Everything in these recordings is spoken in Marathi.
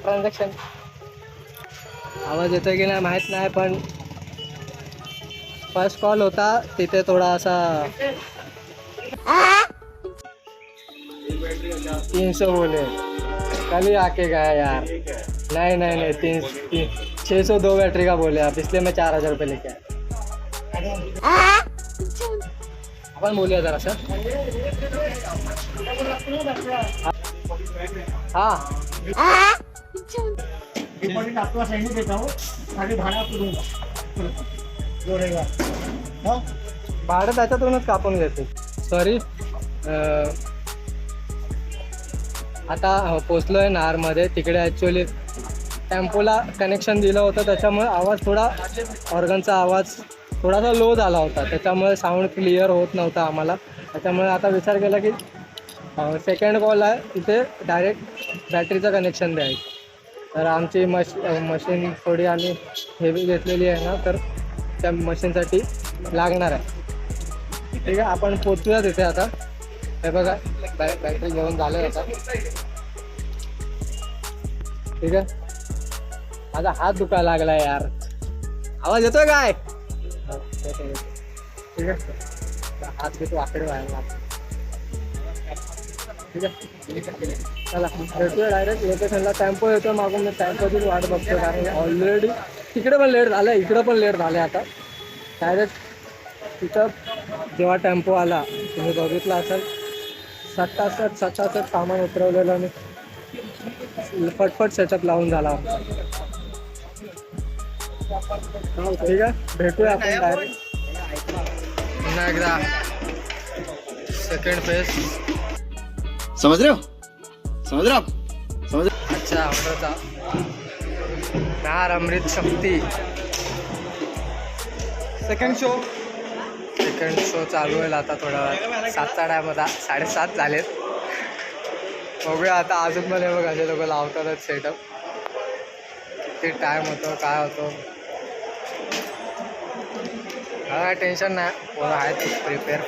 ट्रान्झॅक्शन. आवाज येतोय की नाही माहीत नाही, पण फर्स्ट कॉल होता तिथे थोडा असा 300 बोले कल ही आके गया यार. नहीं नहीं नहीं 602 बैटरी का बोले आप, इसलिए मैं 4000 रुपये लेके आया. आपण बोलूया जरा सर. हाँ आपका सही देता हूँ, खाली भाड़ा आपको दूंगा जोड़ेगा. भाडं त्याच्यातूनच कापून घेते. सॉरी. आता पोचलो आहे नारमध्ये. तिकडे ॲक्च्युली टेम्पोला कनेक्शन दिलं होतं, त्याच्यामुळे आवाज थोडा ऑर्गनचा आवाज थोडासा लो झाला होता, त्याच्यामुळे साऊंड क्लिअर होत नव्हता आम्हाला. त्याच्यामुळे आता विचार केला की सेकंड कॉल आहे तिथे डायरेक्ट बॅटरीचं कनेक्शन द्यायचं. तर आमची मशीन थोडी आम्ही हेवी घेतलेली आहे ना, तर त्या मशीनसाठी लागणार आहे. ठीक आहे, आपण पोचूया तिथे आता. हे बघा बॅटरी घेऊन झालं आता. ठीक आहे, माझा हात दुखायला लागला यार. आवाज येतोय काय? ठीक आहे, हात घेतो आकडे व्हायला. ठीक आहे, चला भेटूया डायरेक्ट लोकेशनला. टेम्पो येतो मागून, मी टेम्पोचीच वाट बघतो, कारण ऑलरेडी तिकडे पण लेट झालं, इकडं पण लेट झालं. आता डायरेक्ट तिथं जेव्हा टेम्पो आला, तुम्ही बघितलं असेल, सटासट सामान उतरवलेलं आणि फटफट सेटअप लावून झाला. ठीक आहे, भेटूया आपण डायरेक्ट पुन्हा एकदा सेकंड फेज. समझ रहे हो आप? अच्छा, अमृता नार अमृत शक्ती सेकंड शो चालू होईल आता थोड्या वेळात. 7चा टाईम होता, 7:30 झालेत. बघूया आता अजून पण हे बघ असे लोक लावतातच सेटअप. किती टाईम होतो काय होतो काय टेन्शन नाही, पोरं आहेत प्रिपेअर,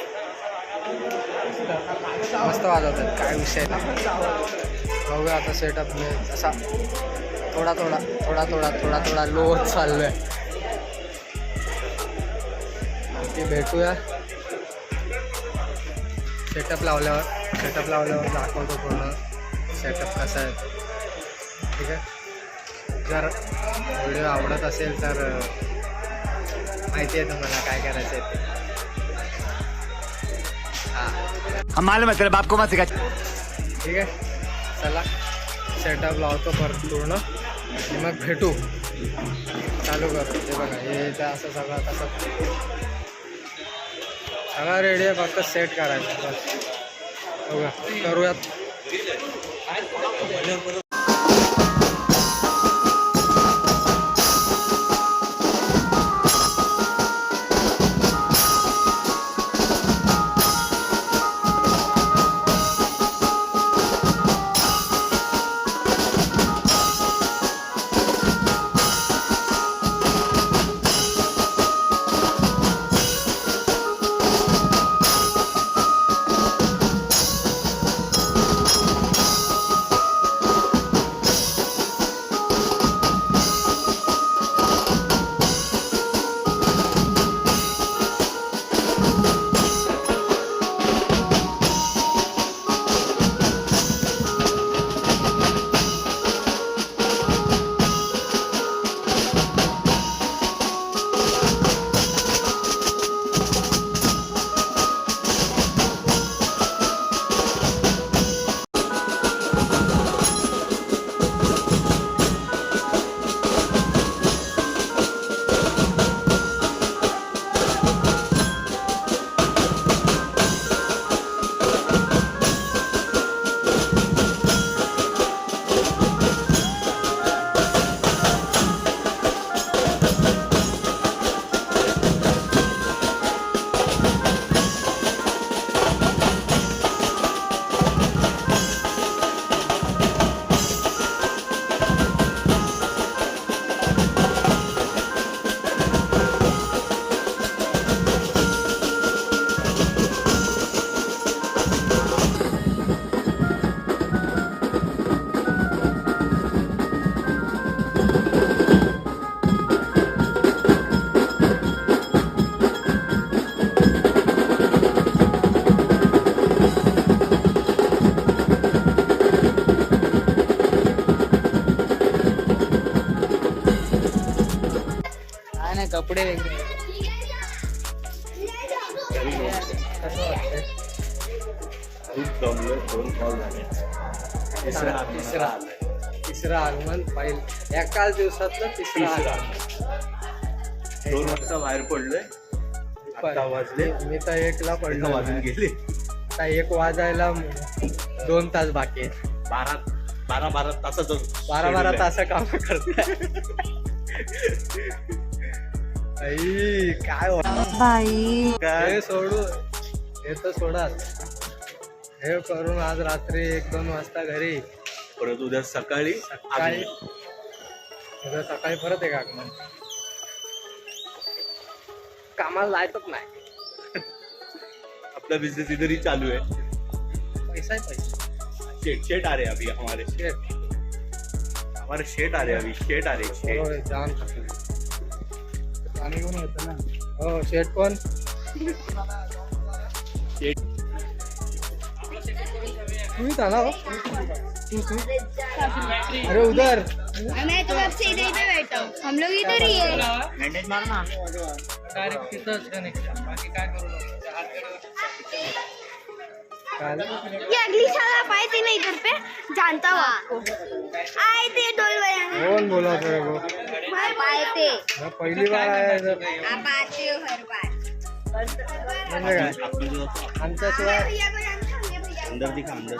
मस्त वाजवतात, काय विषय नाही. बघूया आता सेटअप मी असा थोडा लो होत चाललो आहे. की भेटूया सेटअप लावल्यावर दाखवतो पूर्ण सेटअप कसा आहे. ठीक आहे, जर व्हिडिओ आवडत असेल तर माहिती आहे तुम्हाला काय करायचं आहे ते. हम मालूम है तेरे बाप को मत सिखा. ठीक आहे, चला सेटअप लावतो परत पूर्ण आणि मग भेटू, चालू करू. ते बघा हे असं सगळं रेडी आहे, फक्त सेट करायचं बस. बघा करूयात. कपडे वेगळे. कसं वाटतंय? खूप दमलोय, 2 कॉल झाले. तिसरा आगमन पाहिलं एकाच दिवसातलं तिसरं आगमन. 2 वाजता बाहेर पडलोय. आता वाजले मी तर 1ला पडलो. वाजून गेले. आता 1 वाजायला 2 तास बाकी आहेत. 12 तासाचं 12 तास काम करते. आई काय बाई हे सोडू हे तर सोडाच. हे करून आज रात्री 1-2 वाजता घरी. परत उद्या सकाळी उद्या सकाळी परत एक आगमन. कामाला जायचंच नाही. अपना बिजनेस इधर ही चालू है. पैसा ही पैसा. शेट आ रहे हैं अभी हमारे शेट आ रहे हैं अभी. शेट आ रहे हैं. हो, जाम थकले. पाणी घेऊन येतं ना. हो शेट कोण? तुम्ही आला हो. तू अरे उधर मैं तो अब से इधर बैठा हूँ. हम लोग इधर ही है. डायरेक्ट तिथंच कनेक्शन. बाकी काय करू नको. ये अगली साल आप आए थे ना इधर पे, जानता हूँ आपको. आए थे डोल बजाने. कौन बोला तेरे को? आप आए थे. मैं पहली बार आया इधर. आप आते हो हर बार. म्हणजे काय आमच्याशिवाय भैया को जानते होंगे भैया. अंदर दिखा अंदर.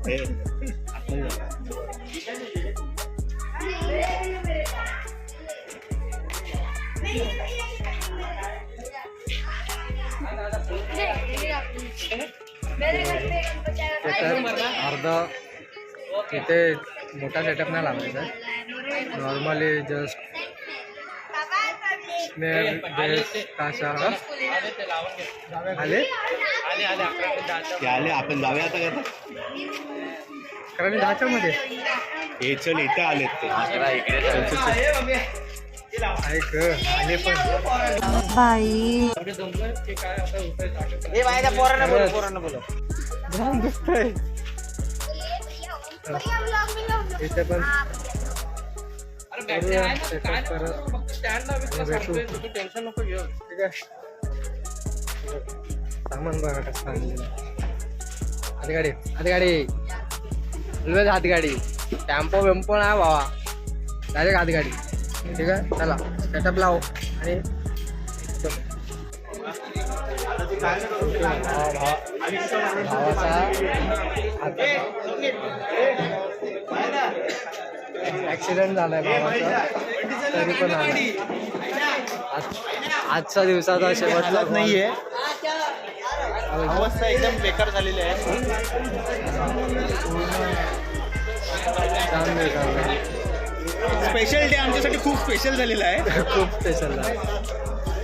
हे, आतमध्ये जा. अर्धा इथे मोठा सेटअप नाही लावायचा. नॉर्मली जस्ट काशा आले ते आले आपण जाऊया आता का? कारण 10च्या मध्ये हे चल इथे आलेत ते. ऐक आले पण बाई जाम दुखतंय इथे पण. सेटअप करत भेटू. ठीक आहे. सामान बघा कसं आणलेलं. हातगाडी ऑलवेज हातगाडी. टॅम्पो वेम्पो नाही बाबा. डायरेक्ट हातगाडी. ठीक आहे. चला सेटअप लाव आणि भावाचा ऍक्सिडेंट झालाय भावाचा. तरी पण आला. आजच्या दिवसाचा शेवटचा नाहीये. call. अवस्था एकदम बेकार झालेली आहे. छान बेकार झाला. स्पेशल डे आमच्यासाठी खूप स्पेशल झालेला आहे. खूप स्पेशल आहे.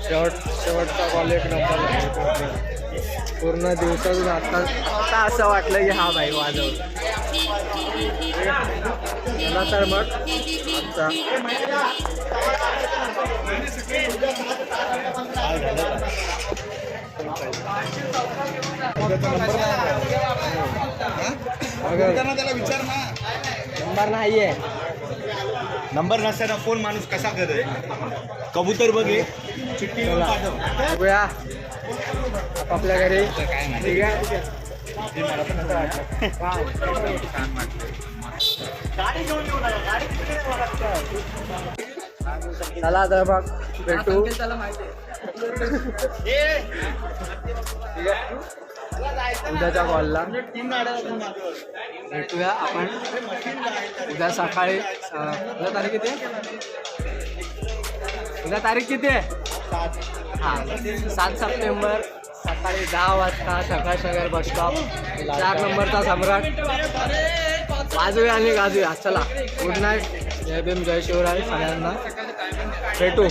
शेवटचा कॉल 1 नंबर. पूर्ण दिवसातून आता असं वाटलं की हा भाई वाजवला. चला तर मग आजचा नंबर नाहीये. नंबर नसताना फोन माणूस कसा करे. कबूतर बघे चिठ्ठी पाठव. बघूया आपापल्या घरी. ठीक आहे. चला तर मग भेटू. उद्याच्या कॉलला भेटूया आपण. उद्या सकाळी उद्या तारीख किती आहे? उद्या तारीख किती आहे? हां 7 सप्टेंबर सकाळी 10 वाजता सकाळ बस स्टॉप 4 नंबरचा सम्राट. वाजूया आणि गाजूया. चला गुड नाईट. जय भीम जय शिवराय सगळ्यांना. भेटू.